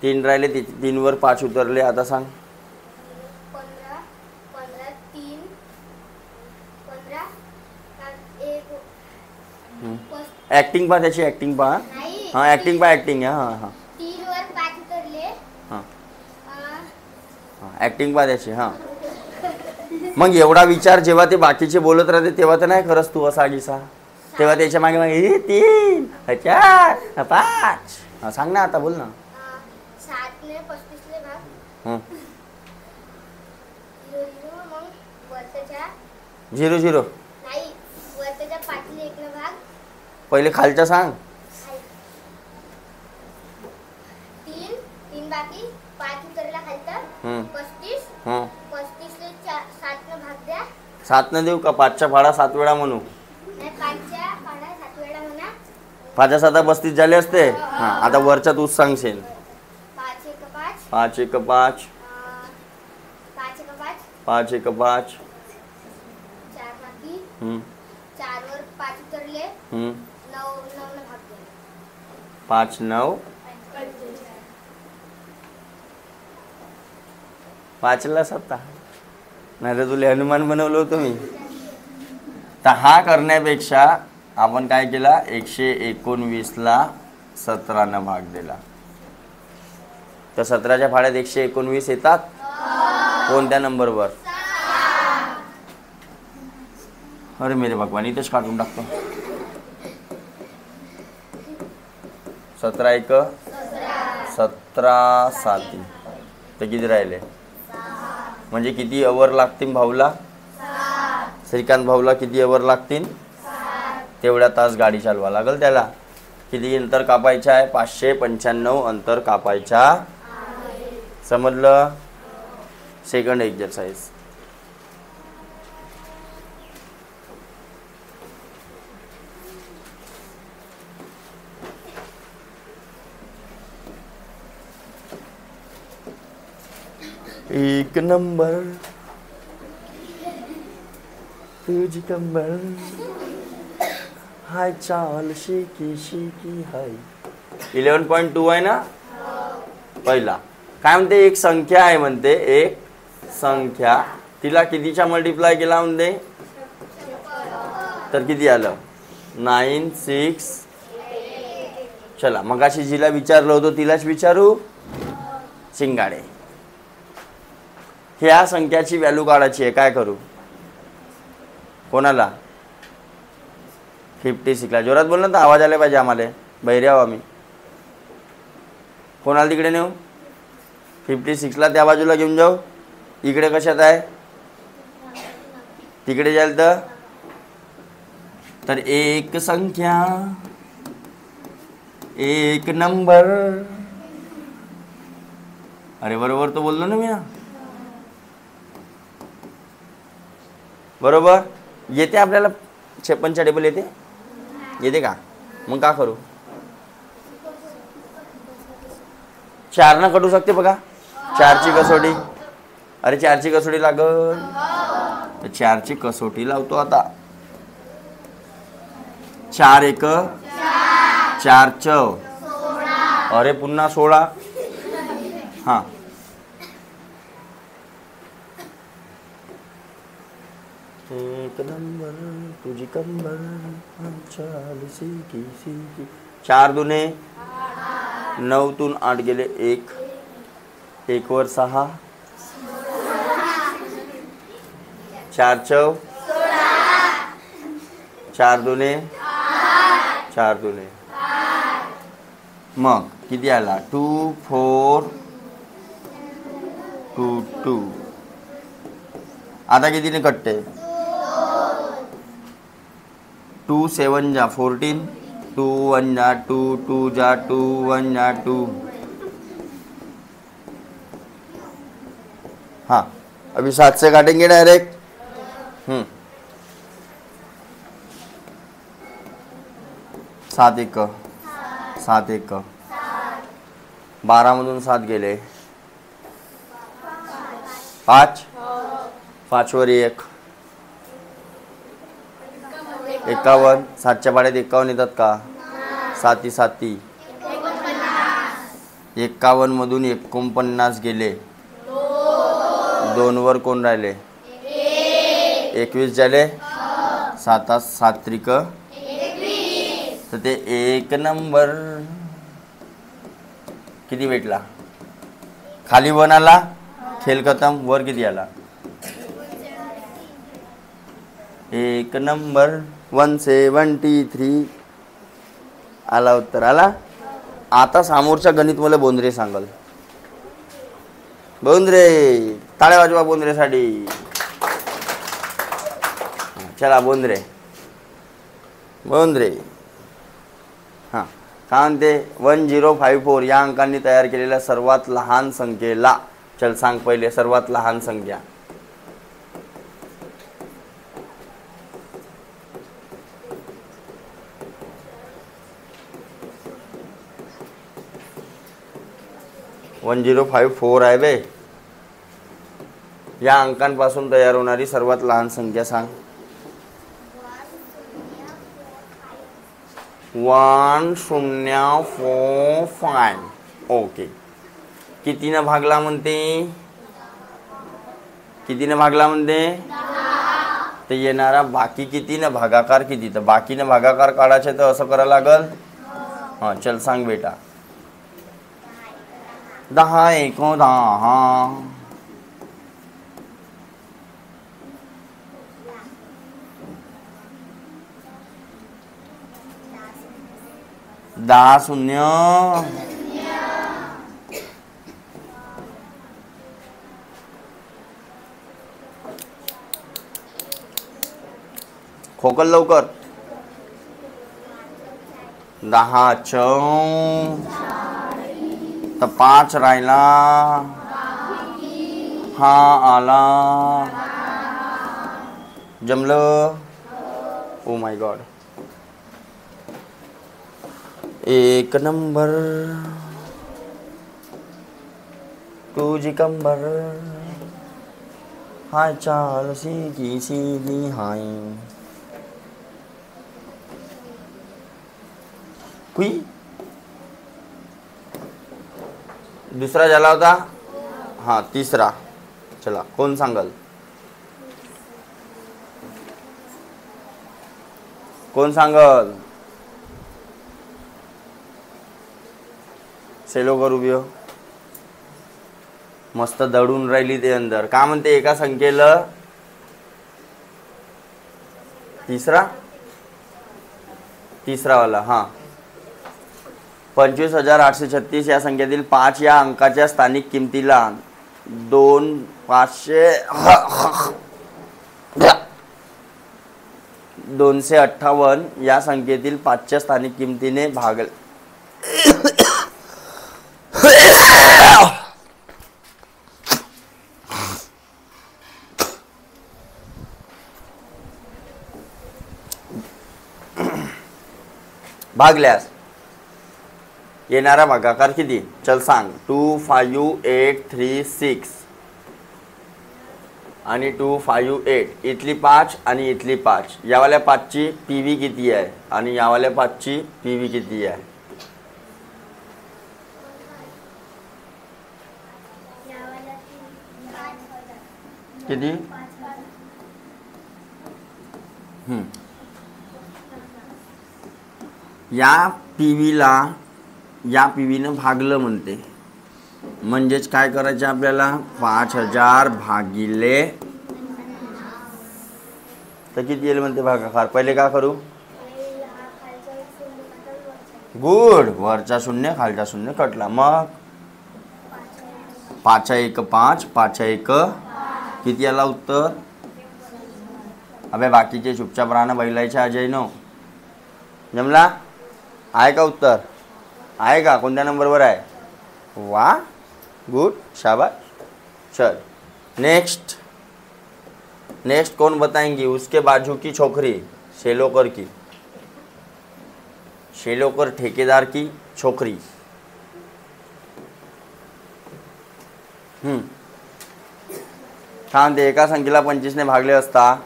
3 राहिले. 3 वर 5 उतरले. आता सांग. 15 3 15 ऍक्टिंग पहा त्याची. ऍक्टिंग पहा. हां ऍक्टिंग पहा. ऍक्टिंग आहे. हां हां 3 वर 5 उतरले. हां ऍक्टिंग पहा त्याची. हां मग एवढा विचार जेव्हा ते बाकीचे बोलत राहते तेव्हा तर नाही खरंच तू असा गिसा. तेव्हा त्याच्या मागे मागे 3 4 5. हां सांग ना आता. बोल ना. 7 ने 35 ले भाग. 0 0 मग वरच्या 0 0 नाही वरच्या 5 ले 1 ने भाग. पहिले खालच्या सांग. 3 3 बाकी 5 उतरला खालतं. 35 35 ले 7 ने भाग द्या. 7 न देऊ का? 5च्या फाडा 7 वेळा म्हणू. नाही 5च्या पाडा 7 वेळा म्हणा. 5 7 32 झाले असते. हां आता वरच्या तूच सांगशील. 5 1 5 5 1 5 5 1 5 5 1 5 4 बाकी. 4 वर 9 9 भाग केला. 5 9 5ला 7. नाही तर तुला हनुमान बनवलं होतं मी. तर हा करण्यापेक्षा आपण काय केला, 119ला 17 भाग दिला. तर 17च्या फाड्यात 119 येतात. कोणत्या नंबरवर? अरे मेरे भगवान, इथंच काढून टाकतो. 17 1 17 7. तर किती राहिले? म्हणजे किती अवर लागतील भाऊला? श्रीकांत भाऊला किती अवर लागतील? तेवढ्या तास गाडी चालवा लागेल त्याला. किती अंतर कापायचं आहे? 595 अंतर कापायचा. समजलं? Second exercise. एक नंबर तुझी कंबर हाय चाल शिकी शिकी हाय. 11.2 आहे ना पहिला. काय म्हणते? एक संख्या आहे म्हणते. एक संख्या, तिला कितीच्या मल्टिप्लाय केला म्हणते? तर किती आलं? 9 6. चला, मगाशी जिला विचारलं होतं तिलाच विचारू. शिंगाडे, ह्या संख्याची व्हॅल्यू काढायची आहे. काय करू? कोणाला? 56ला. जोरात बोल ना, तर आवाज आला पाहिजे आम्हाला. बहिरे आहो आम्ही. कोणाला तिकडे नेऊ? 56ला त्या बाजूला घेऊन जाऊ. इकडे कशात आहे? तिकडे जाईल तर एक संख्या एक नंबर. अरे बरोबर तो बोललो ना मी ना. बरोबर येते आपल्याला. 56च्या टेबल येते का? मग का करू? 4 न कटू शकते बघा. 4ची कसोटी. अरे 4ची कसोटी लागल. तर 4ची कसोटी लावतो आता. 4 1 4 4. अरे पुन्हा 16. हां, एक नंबर तुझी कंबर चाल शिकी शिकी. 4 दुने 9 तून 8 गेले 1. 1 वर 6. 4 4 4 दुने 4 दुने. मग किती आला? 2 4 2 2. आता कितीने कटते? 2 7 जा 14. 2 1 जा 2. 2 जा 2. 1 जा 2. हाँ, अभी 7 से काटेंगे डायरेक्ट. 7 1 7 1. 12 मधून 7 गेले. 5 5 वर 1. 51. 7च्या पाड्यात 51 येतात का? 7 7. 51 मधून 49 गेले. 2 वर कोण राहिले? 21 झाले. 7 7 त्रिक. तर ते एक नंबर किती भेटला? खाली 1 आला. खेळ खतम. वर किती आला? एक नंबर 173 आला. उत्तर आला. आता समोरच्या गणित मला बोंद्रे सांगल. बोंद्रे, टाळ्या वाजवा बोंद्रेसाठी. चला बोंद्रे बोंद्रे. हां, काय म्हणते? 1054 या अंकांनी तयार केलेल्या सर्वात लहान संख्येला. चल सांग पहिले सर्वात लहान संख्या. वन 1054 आहे बे. या अंकांपासून तयार होणारी सर्वात लहान संख्या सांग. 1045. ओके. कितीनं भागला म्हणते? कितीनं भागला म्हणते? तर येणारा बाकी कितीनं भागाकार किती? तर बाकीनं भागाकार काढायचे तर असं करावं लागल. हां चल सांग बेटा. 10 एक 10. 10 शून्य. खोकल लवकर. 10 तर 5 राहिला. हा आला. जमलं. Oh my God. एक नंबर तुझी कंबर हाय चाल सीधी सीधी हाय. कुई दुसरा झाला होता. हा तिसरा. चला कोण सांगल? कोण सांगल? सेलो करू बियो. मस्त दडून राहिली ते अंदर. का म्हणते एका संख्येला? तिसरा वाला. हां 25,836 या संख्येतील 5 या अंकाच्या स्थानिक किमतीला 258 या संख्येतील 5च्या स्थानिक किमतीने भागले. भागल्यास येणारा भागाकार किती? चल सांग. 25836 आणि 258. इथली 5 आणि इथली 5. यावाल्या 5ची PV किती आहे आणि यावाल्या 5ची PV किती आहे? किती? या PVला या PVनं भागलं म्हणते. म्हणजेच काय करायचं आपल्याला? 5000 भागिले तर किती येईल म्हणते भागाकार? पहिले काय करू? गुड. वरचा शून्य खालचा शून्य कटला. मग 5 1 5 5 1 किती आला उत्तर? अबे बाकीचे चुपचाप राहणं बैलायच्या अजय नो. जमला? आहे का उत्तर? आहे का? कोणत्या नंबरवर आहे? वा गुड शाबाश. चल नेक्स्ट. नेक्स्ट कौन बताएंगी? उसके बाजू की छोकरी शेलोकर की. शेलोकर ठेकेदार की छोकरी. काय म्हणते? एका संख्येला 25 ने भागले असता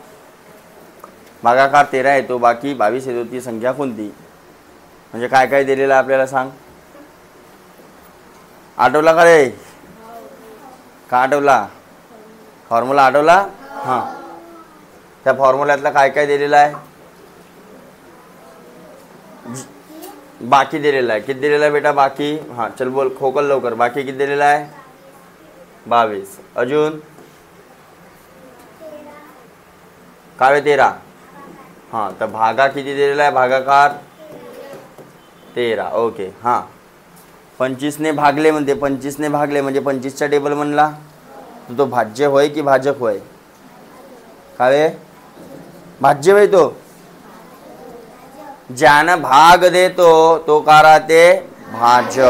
भागाकार 13 येतो. बाकी 22 येतो. ती संख्या कोणती? म्हणजे काय काय दिलेलं आहे आपल्याला सांग. आठवला का रे? का आठवला? फॉर्म्युला आठवला? हां त्या फॉर्म्युल्यातला काय काय दिलेलं आहे? बाकी दिलेला आहे. किती दिलेला आहे बेटा बाकी? हां चल बोल खोकल लवकर. बाकी किती दिलेला आहे? 22. अजून काय? 13. हां तर भागा किती दिलेला आहे? भागाकार 13. ओके. हां 25 ने भागले म्हणते. 25 ने भागले म्हणजे 25चा टेबल म्हणला. तो भाज्य होय की भाजक होय? काय भाज्य होय? तो ज्यानं भाग देतो तो का राहते? भाज्य.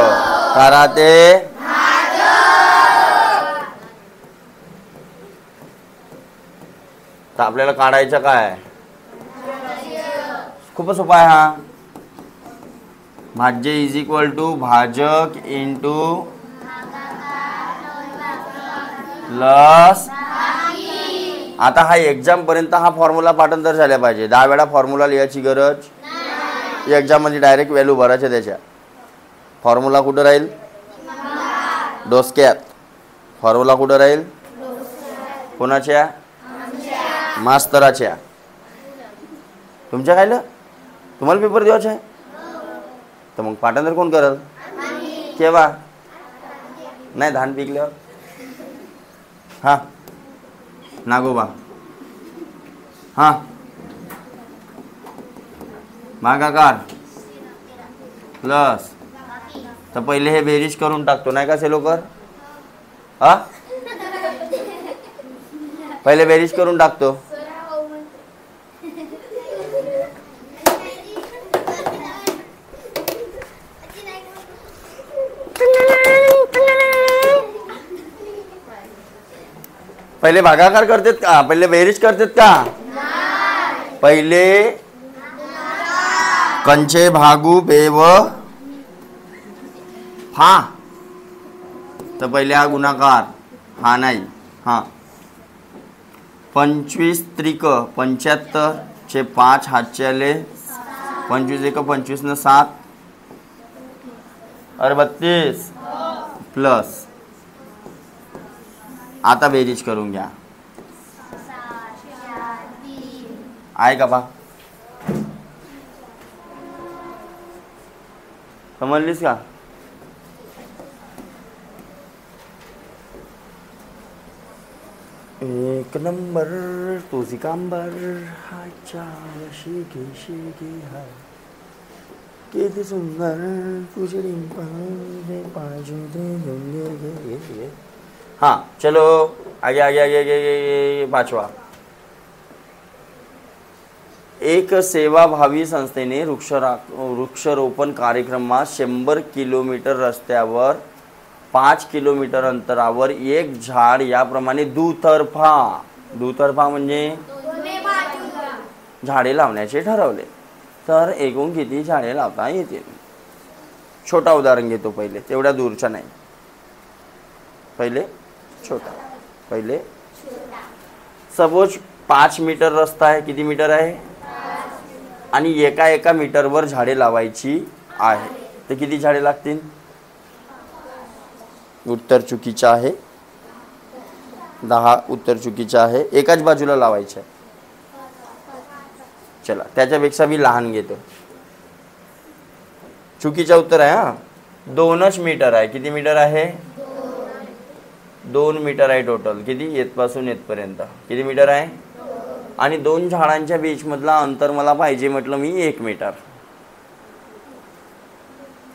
का राहते? तर आपल्याला काढायचं काय? खूपच सोपा आहे हा. भाज्य इज इक्वल टू भाजक इंटू प्लस. आता हा एक्झाम पर्यंत हा फॉर्म्युला पाठांतर झाला पाहिजे. 10 वेळा फॉर्म्युला लिहायची गरज एक्झाममध्ये डायरेक्ट व्हॅल्यू भरायच्या त्याच्या. फॉर्म्युला कुठं राहील? डोसक्यात. फॉर्म्युला कुठं राहील? कोणाच्या? मास्तराच्या. तुमच्या कायलं? तुम्हाला पेपर द्यायचा आहे तर मग पाठांतर कोण करल? केव्हा? नाही, धान पिकल्यावर. हां नागोबा. हां भागाकार प्लस. तर पहिले हे बेरीज करून टाकतो नाही का से लवकर? हां पहिले बेरीज करून टाकतो. पहिले भागाकार करतात का? पहिले बेरीज करतात का? पहिले कंचे भागू बेव हा. तर पहिले हा गुणाकार, हा नाही. हां 25 त्रिक 75 चे 5 हातचे आले. 25 एक 25 न 7 32 प्लस. आता बेरीज करून घ्या. आहे का बा? समजलीस का? एक नंबर तुझी कांबर हाच्या शिके शिके हा किती सुंदर तुझे डिंपल पाहिजे. हाँ चलो आगे आगे आगे आगे, आगे 5वां. एक सेवाभावी संस्थेने वृक्षारोपण कार्यक्रमात 100 किलोमीटर रस्त्यावर 5 किलोमीटर अंतरावर एक झाड याप्रमाणे दुतर्फा म्हणजे झाडे लावण्याचे ठरवले. तर एकूण किती झाडे लावता येतील? छोटा उदाहरण घेतो पहिले, तेवढ्या दूरचा नाही. पहिले छोटा. पहिले सपोज 5 मीटर रस्ता आहे. किती मीटर आहे? आणि एका मीटरवर झाडे लावायची आहे. तर किती झाडे लागतील? उत्तर चुकीचं आहे. 10 उत्तर चुकीचं आहे. एकाच बाजूला लावायचं आहे. चला त्याच्यापेक्षा मी लहान घेतो. चुकीचं उत्तर आहे. हा 2च मीटर आहे. किती मीटर आहे? 2 मीटर आहे टोटल. किती? येथपासून येथपर्यंत किती मीटर आहे? आणि 2 झाडांच्या बीच मधला अंतर मला पाहिजे म्हटलं मी 1 मीटर.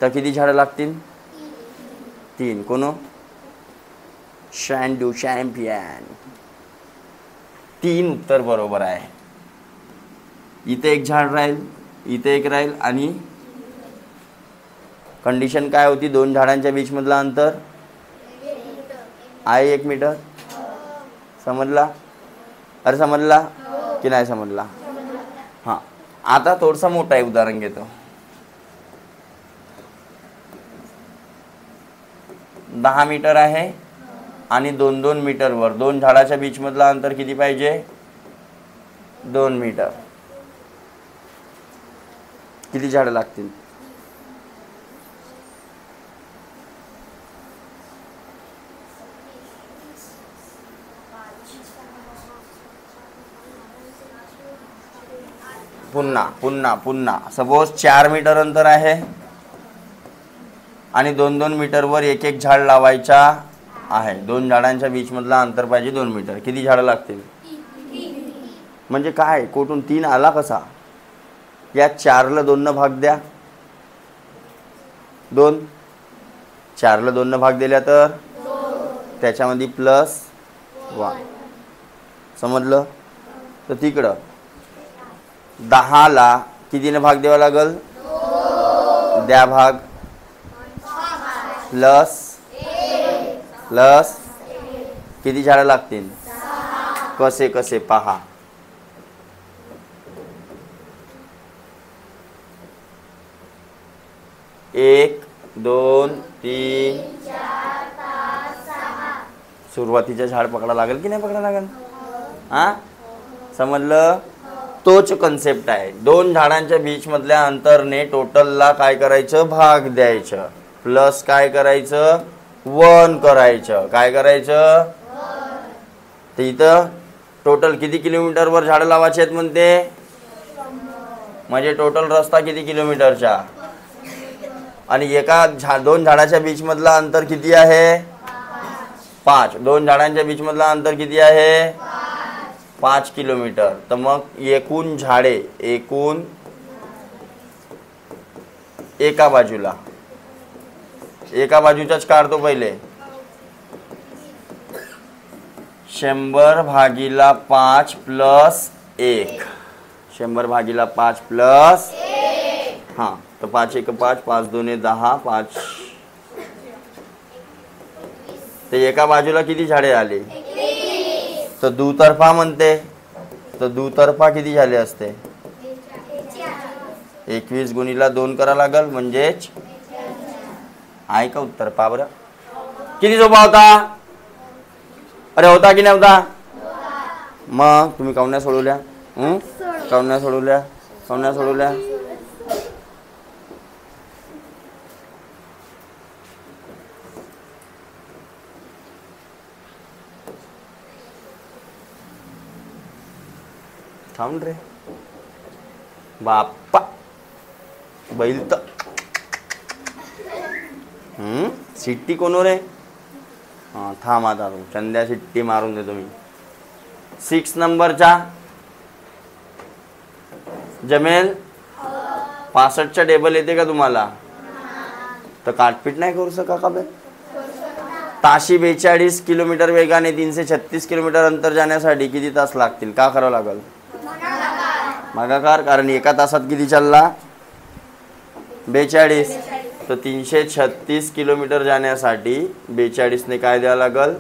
तर किती झाडं लागतील? 3. कोण? शँडू चॅम्पियन. 3 उत्तर बरोबर आहे. इथे एक झाड राहील, इथे एक राहील आणि कंडिशन काय होती? 2 झाडांच्या बीच मधला अंतर आहे 1 मीटर. समजला? अरे समजला की नाही समजला? हां आता थोडंसं मोठा उदाहरण घेतो. 10 मीटर आहे आणि 2-2 मीटरवर 2 झाडाच्या बीच मधला अंतर किती पाहिजे? 2 मीटर. किती झाडं लागतील? पुन्हा सपोज 4 मीटर अंतर आहे आणि 2-2 मीटरवर एक झाड लावायचा आहे. 2 झाडांच्या बीच मधला अंतर पाहिजे 2 मीटर. किती झाडं लागतील? म्हणजे काय? कोठून 3 आला कसा? या 4ला 2 भाग द्या. 2 4ला 2 भाग दिल्या तर त्याच्यामध्ये +1. समजलं? तर तिकडं 10ला कितीने भाग द्यावा लागल? द्या भाग. प्लस किती झाडं लागतील? कसे पहा. 1 2 3 सुरुवातीचं झाड पकडा लागेल की नाही पकडा लागेल? हां समजलं? तोच कन्सेप्ट आहे. दोन झाडांच्या बीच मधल्या अंतरने टोटलला काय करायचं, भाग द्यायचं, प्लस काय करायचं, 1 करायचं. काय करायचं, तर इथं टोटल किती किलोमीटरवर झाडं लावायची आहेत म्हणते, म्हणजे टोटल रस्ता किती किलोमीटरचा, आणि दोन झाडाच्या बीच मधला अंतर किती आहे, 5. दोन झाडांच्या बीच मधला अंतर किती आहे, 5 किलोमीटर. तर मग एकूण झाडे, एकूण एका बाजूच्याच काढतो पहिले, 100 भागीला 5 प्लस 1. 100 भागीला 5 प्लस 1. हां, तर 5 1 5, 5 2 10, 5. ते एका बाजूला किती झाडे आले, तर दुतर्फा म्हणते, तर दुतर्फा किती झाले असते, 21 गुणिला 2 करा लागल, म्हणजेच आहे का उत्तर. पहा बरं किती सोपा होता. अरे होता की नाही होता. मग तुम्ही काउन्या सोडवल्या, काउन्या सोडवल्या, काउन्या सोडवल्या. थांब रे बाप्पा, बैल तर शिट्टी कोण रे. हां थांब, आता चंद्या शिट्टी मारून देतो मी. 6 नंबरचा जमेल. 65च्या टेबल येते का तुम्हाला, तर काटपीट नाही करू शका का बे. ताशी 42 किलोमीटर वेगाने 336 किलोमीटर अंतर जाण्यासाठी किती तास लागतील, का करावं लागल, भागाकार. कारण एका तासात किती चालला, 42. तर 336 किलोमीटर जाण्यासाठी 42 ने काय द्यावं लागल.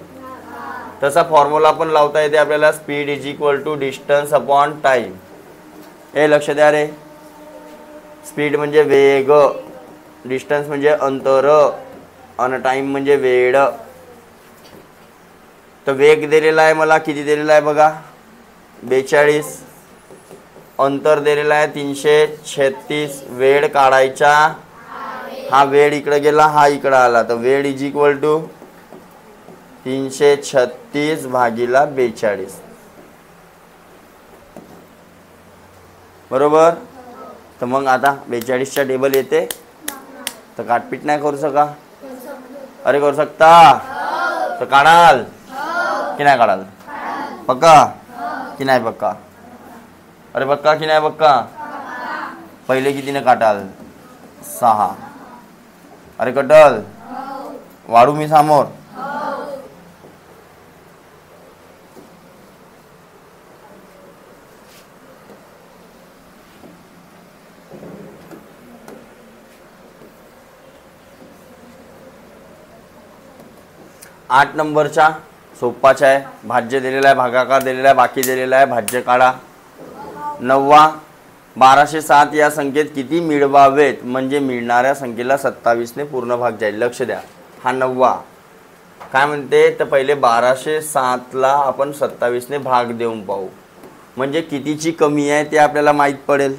तसा फॉर्म्युला पण लावता येते आपल्याला, speed is equal to distance upon time. हे लक्ष द्या रे, स्पीड म्हणजे वेग, डिस्टन्स म्हणजे अंतर, आणि टाइम म्हणजे वेळ. तर वेग दिलेला आहे मला, किती दिलेला आहे बघा, 42. अंतर दिलेला आहे 336. वेळ काढायचा, हा वेळ इकडे गेला, हा इकडे आला, तर वेळ इज इक्वल टू 336 भागीला 42. बरोबर. तर मग आता 42च्या टेबल येते, तर काटपीट नाही करू शका. अरे करू शकता, तर काढाल की नाही काढाल, पक्का की नाही पक्का. अरे पक्का की नाही पक्का. पहिले कितीने काटाल, 6. अरे कटल, वाढू मी समोर. आठ नंबरचा सोपाच आहे. भाज्य दिलेला आहे, भागाकार दिलेला आहे, बाकी दिलेला आहे, भाज्य काढा. 9. 1207 या संख्येत किती मिळवावेत, म्हणजे मिळणाऱ्या संख्येला 27 ने पूर्ण भाग जाईल. लक्ष द्या, हा 9 काय म्हणते, तर पहिले 1207ला आपण 27 ने भाग देऊन पाहू, म्हणजे कितीची कमी आहे ते आपल्याला माहीत पडेल.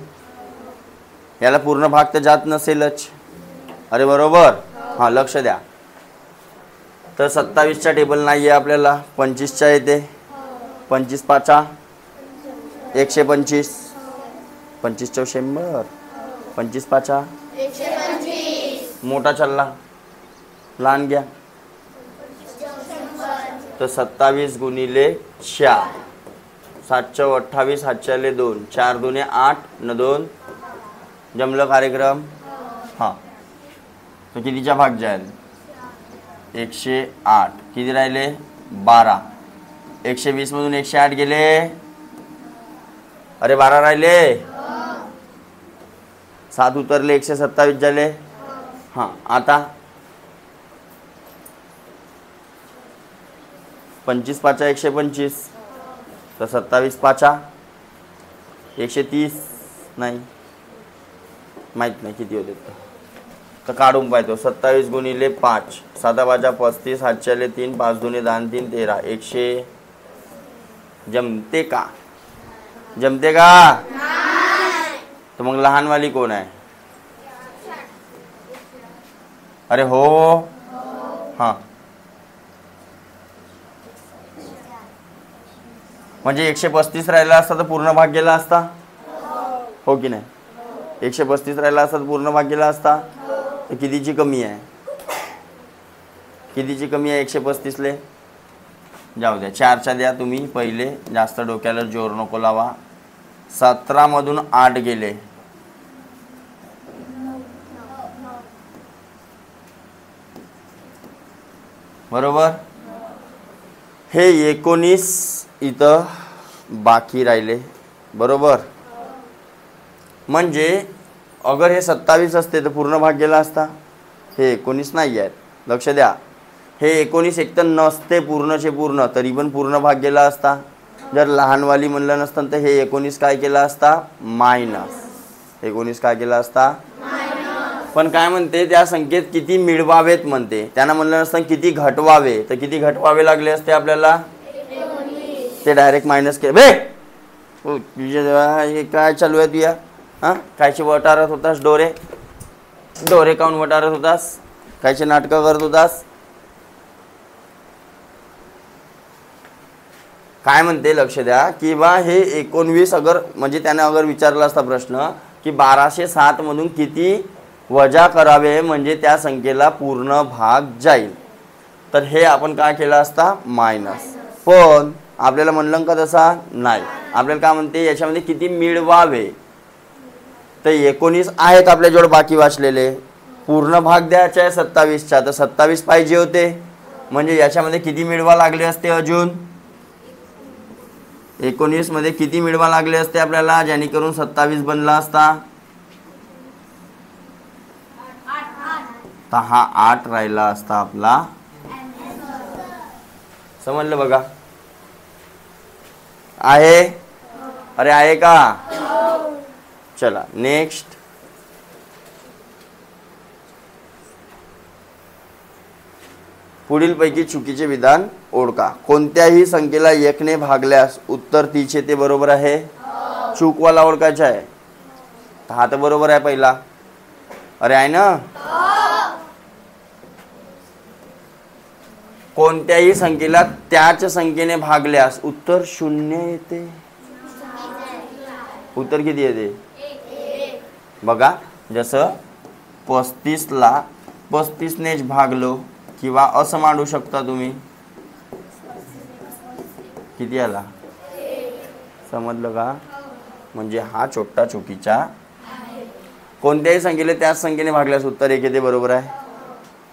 याला पूर्ण भाग तर जात नसेलच. अरे बरोबर. हां लक्ष द्या, तर 27च्या टेबल नाही आहे आपल्याला, 25च्या येते. 25 5 125, 25 × 100, 25 5 125. मोठा चालला, लहान घ्या. तर 27 गुणिले 4, 7 28, 7 2, 4 2 8 न 2. जमलं कार्यक्रम. हां, तर कितीचा भाग जाईल, 108. किती राहिले, 12. 120 मधून 108 गेले. अरे 12 राहिले, 7 उतरले, 127 झाले. हां आता 25 5 125, तर 27 5 130 नाही, माहीत नाही किती होते, तर काढून पाहतो. 27 गुणिले 5, 7 5 35, 7 3, 5 2 10 3 13. 100 जमते का, जमते का? तर मग लहानवाली कोण आहे? अरे हो, हां, म्हणजे 135 राहिला असता तर पूर्ण भाग गेला असता, हो की नाही? 135 राहिला असता तर पूर्ण भाग गेला असता. तर कितीची कमी आहे? कितीची कमी आहे 135 ले? जाऊ द्या, 4च्या द्या तुम्ही पहिले, जास्त डोक्याला जोर नको लावा. 17 मधून 8 गेले, बरोबर. हे 19 इथं बाकी राहिले, बरोबर. म्हणजे अगर हे 27 असते तर पूर्ण भाग गेला असता. हे 19 नाही आहेत, लक्ष द्या. हे 19 एक तर नसते पूर्णचे पूर्ण, तरी पण पूर्ण भाग गेला असता. जर लहानवाली म्हणलं नसतं तर हे 19 काय केला असता? मायनस. 19 काय केला असता? पण काय म्हणते, त्या संख्येत किती मिळवावेत म्हणते. त्यांना म्हणलं नसतं किती घटवावे, तर किती घटवावे लागले असते आपल्याला? ते डायरेक्ट मायनस केले. बे हे काय चालू आहे तुया? हां, कायचे वटारत होतास? डोरे काऊन वटारत होतास? कायचे नाटकं करत होतास? काय म्हणते लक्ष द्या की बा हे 19 अगर म्हणजे त्याने अगर विचारला असता प्रश्न की 1207 मधून किती वजा करावे म्हणजे त्या संख्येला पूर्ण भाग जाईल, तर हे आपण काय केलं असता? मायनस. पण आपल्याला म्हणलं का तसा नाही. आपल्याला काय म्हणते, याच्यामध्ये किती मिळवावे, तर 19 आहेत आपल्याजवळ बाकी वाचलेले. पूर्ण भाग द्यायचा आहे 27च्या, तर 27 पाहिजे होते. म्हणजे याच्यामध्ये किती मिळवा लागले असते? अजून 19 मध्ये किती मिळवा लागले असते आपल्याला, जेणेकरून 27 बनला असता? तर हा 8 राहिला असता आपला. समजलं बघा? आहे? अरे आहे का? चला नेक्स्ट. पुढीलपैकी चुकीचे विधान ओळखा. कोणत्याही संख्येला 1 ने भागल्यास उत्तर 30 येते, बरोबर आहे? चूकवाला ओळखायचा आहे. हा तर बरोबर आहे पहिला. अरे आहे ना? कोणत्याही संख्येला त्याच संख्येने भागल्यास उत्तर 0 येते. उत्तर किती येते? बघा, जसं 35 ला 35 नेच भागलो, किंवा असं मांडू शकता तुम्ही. किती आला? समजलं का? म्हणजे हा छोटा चुकीचा. कोणत्याही संख्येला त्याच संख्येने भागल्यास उत्तर 1 येते, बरोबर आहे.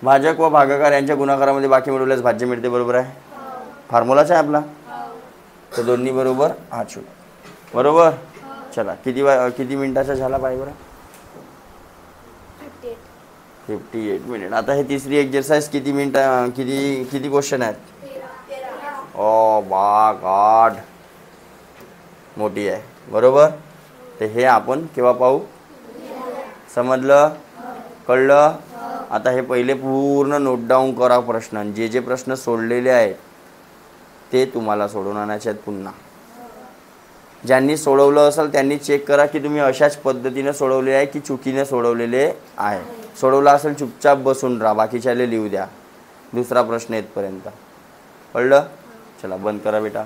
भाजक व भागाकार यांच्या गुणाकारामध्ये बाकी मिळवल्यास भाज्य मिळते, बरोबर आहे. फॉर्म्युलाच आहे आपला. तर दोन्ही बरोबर, हा चूक, बरोबर. चला किती मिनिटाचा झाला पाहिजे बरं? 58 मिनिट. आता हे तिसरी एक्सरसाइज किती मिनिट, किती क्वेश्चन आहेत? ओ बा गॉड, मोठी आहे, बरोबर. तर हे आपण केव्हा पाहू? समजलं? कळलं? आता हे पहिले पूर्ण नोट डाऊन करा प्रश्न. जे प्रश्न सोडलेले आहेत ते तुम्हाला सोडवून आणायचे आहेत पुन्हा. ज्यांनी सोडवलं असेल त्यांनी चेक करा की तुम्ही अशाच पद्धतीने सोडवले आहे की चुकीने सोडवलेले आहे. सोडवला असेल चुपचाप बसून राहा, बाकीच्याले लिहू द्या दुसरा प्रश्न येतपर्यंत. कळलं? चला बंद करा बेटा.